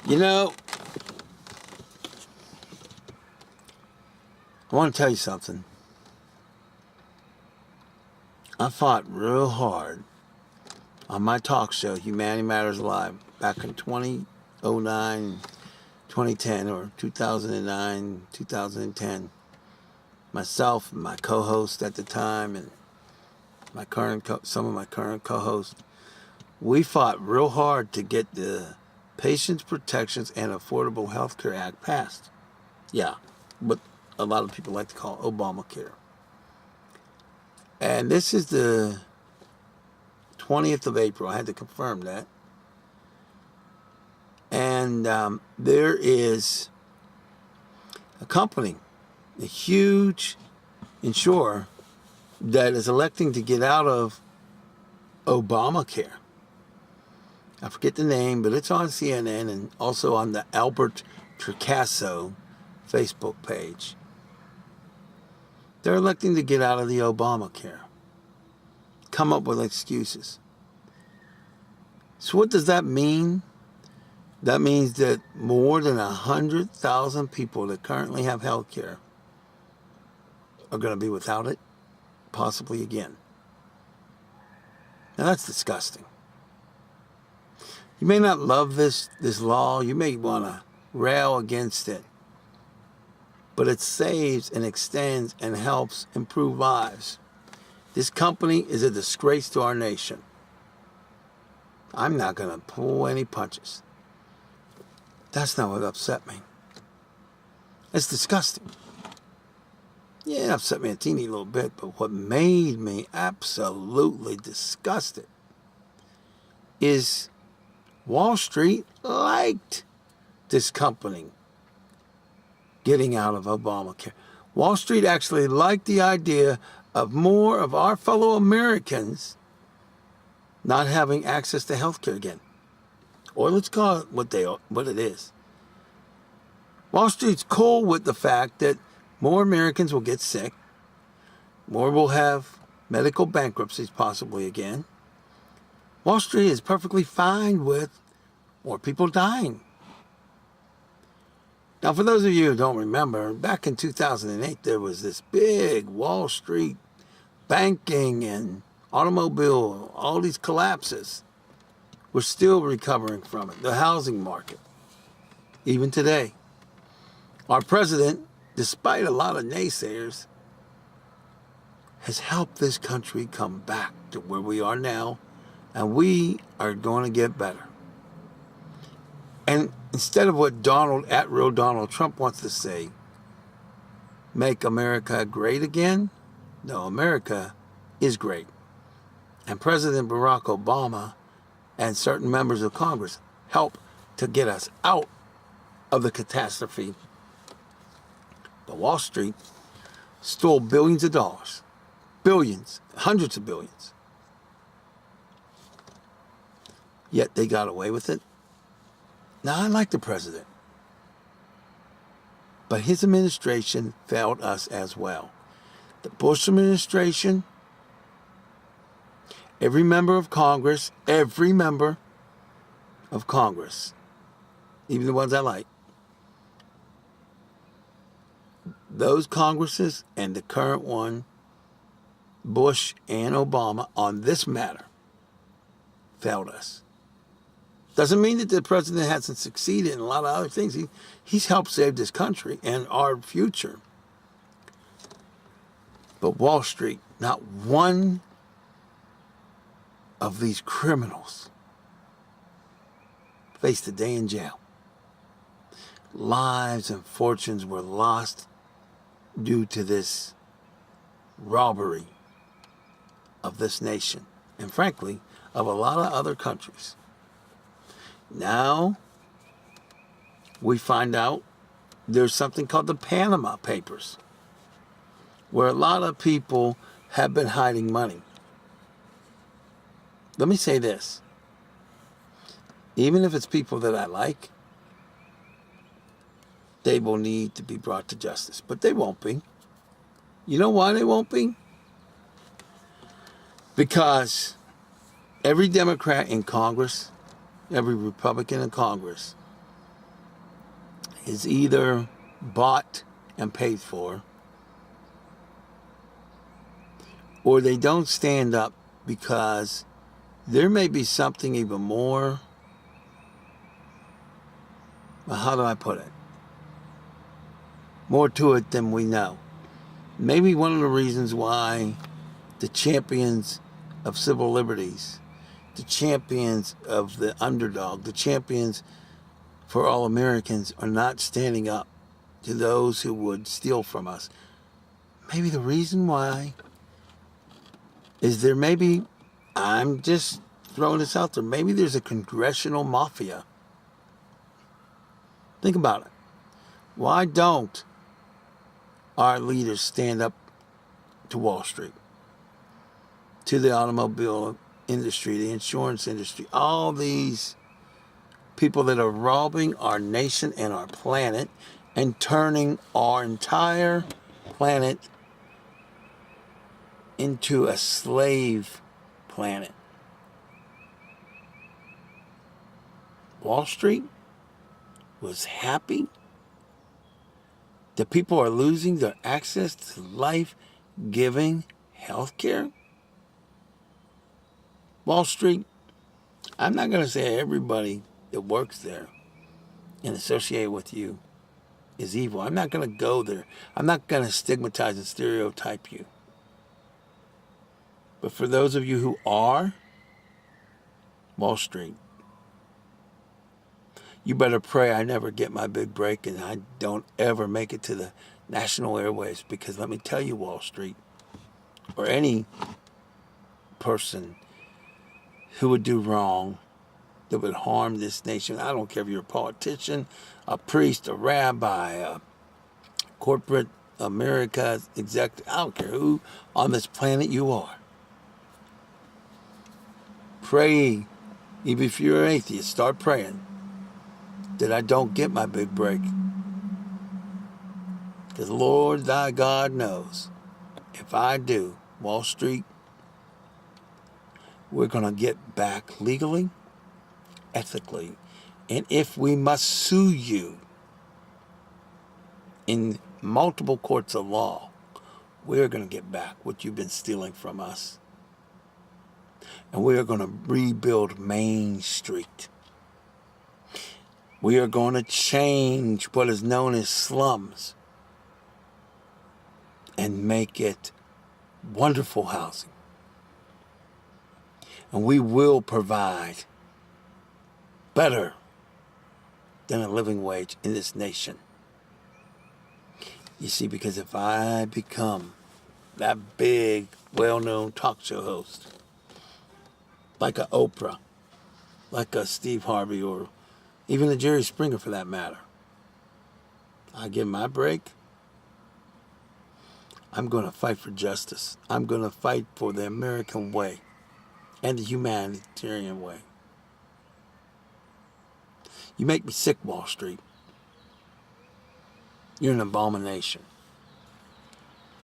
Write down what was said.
You know, I want to tell you something. I fought real hard on my talk show, Humanity Matters Live, back in 2009, 2010, or 2009, 2010. Myself and my co-host at the time, and some of my current co-hosts, we fought real hard to get the Patients Protections and Affordable Health Care Act passed. Yeah, what a lot of people like to call Obamacare. And this is the 20th of April. I had to confirm that. And there is a company, a huge insurer, that is electing to get out of Obamacare. I forget the name, but it's on CNN and also on the Albert Torcaso Facebook page. They're electing to get out of the Obamacare. Come up with excuses. So what does that mean? That means that more than 100,000 people that currently have health care are going to be without it, possibly again. Now that's disgusting. You may not love this law. You may want to rail against it. But it saves and extends and helps improve lives. This company is a disgrace to our nation. I'm not going to pull any punches. That's not what upset me. It's disgusting. Yeah, it upset me a teeny little bit, but what made me absolutely disgusted is Wall Street liked this company getting out of Obamacare. Wall Street actually liked the idea of more of our fellow Americans not having access to health care again. Or let's call it what it is. Wall Street's cool with the fact that more Americans will get sick, more will have medical bankruptcies possibly again. Wall Street is perfectly fine with more people dying. Now, for those of you who don't remember, back in 2008, there was this big Wall Street banking and automobile, all these collapses. We're still recovering from it. The housing market, even today. Our president, despite a lot of naysayers, has helped this country come back to where we are now, and we are going to get better. And instead of what real Donald Trump wants to say, make America great again, no, America is great. And President Barack Obama and certain members of Congress help to get us out of the catastrophe. But Wall Street stole billions of dollars, billions, hundreds of billions. Yet they got away with it. Now, I like the president, but his administration failed us as well. The Bush administration, every member of Congress, even the ones I like, those Congresses and the current one, Bush and Obama, on this matter, failed us. Doesn't mean that the president hasn't succeeded in a lot of other things. He's helped save this country and our future. But Wall Street, not one of these criminals faced a day in jail. Lives and fortunes were lost due to this robbery of this nation, and frankly, of a lot of other countries. Now, we find out there's something called the Panama Papers, where a lot of people have been hiding money. Let me say this. Even if it's people that I like, they will need to be brought to justice. But they won't be. You know why they won't be? Because every Democrat in Congress, every Republican in Congress, is either bought and paid for, or they don't stand up because there may be something even more, well, how do I put it? More to it than we know. Maybe one of the reasons why the champions of civil liberties, the champions of the underdog, the champions for all Americans are not standing up to those who would steal from us. Maybe the reason why is there maybe, I'm just throwing this out there, maybe there's a congressional mafia. Think about it. Why don't our leaders stand up to Wall Street, to the automobile industry, the insurance industry, all these people that are robbing our nation and our planet and turning our entire planet into a slave planet? Wall Street was happy that people are losing their access to life-giving health care. Wall Street, I'm not going to say everybody that works there and associated with you is evil. I'm not going to go there. I'm not going to stigmatize and stereotype you. But for those of you who are Wall Street, you better pray I never get my big break and I don't ever make it to the national airways, because let me tell you, Wall Street, or any person who would do wrong, that would harm this nation, I don't care if you're a politician, a priest, a rabbi, a corporate America executive, I don't care who on this planet you are. Pray, even if you're an atheist, start praying that I don't get my big break. Because Lord thy God knows, if I do, Wall Street, we're going to get back legally, ethically, and if we must sue you in multiple courts of law, we're going to get back what you've been stealing from us. And we are going to rebuild Main Street. We are going to change what is known as slums and make it wonderful housing. And we will provide better than a living wage in this nation. You see, because if I become that big, well-known talk show host, like a Oprah, like a Steve Harvey, or even a Jerry Springer for that matter, I get my break, I'm going to fight for justice. I'm going to fight for the American way and the humanitarian way. You make me sick, Wall Street. You're an abomination.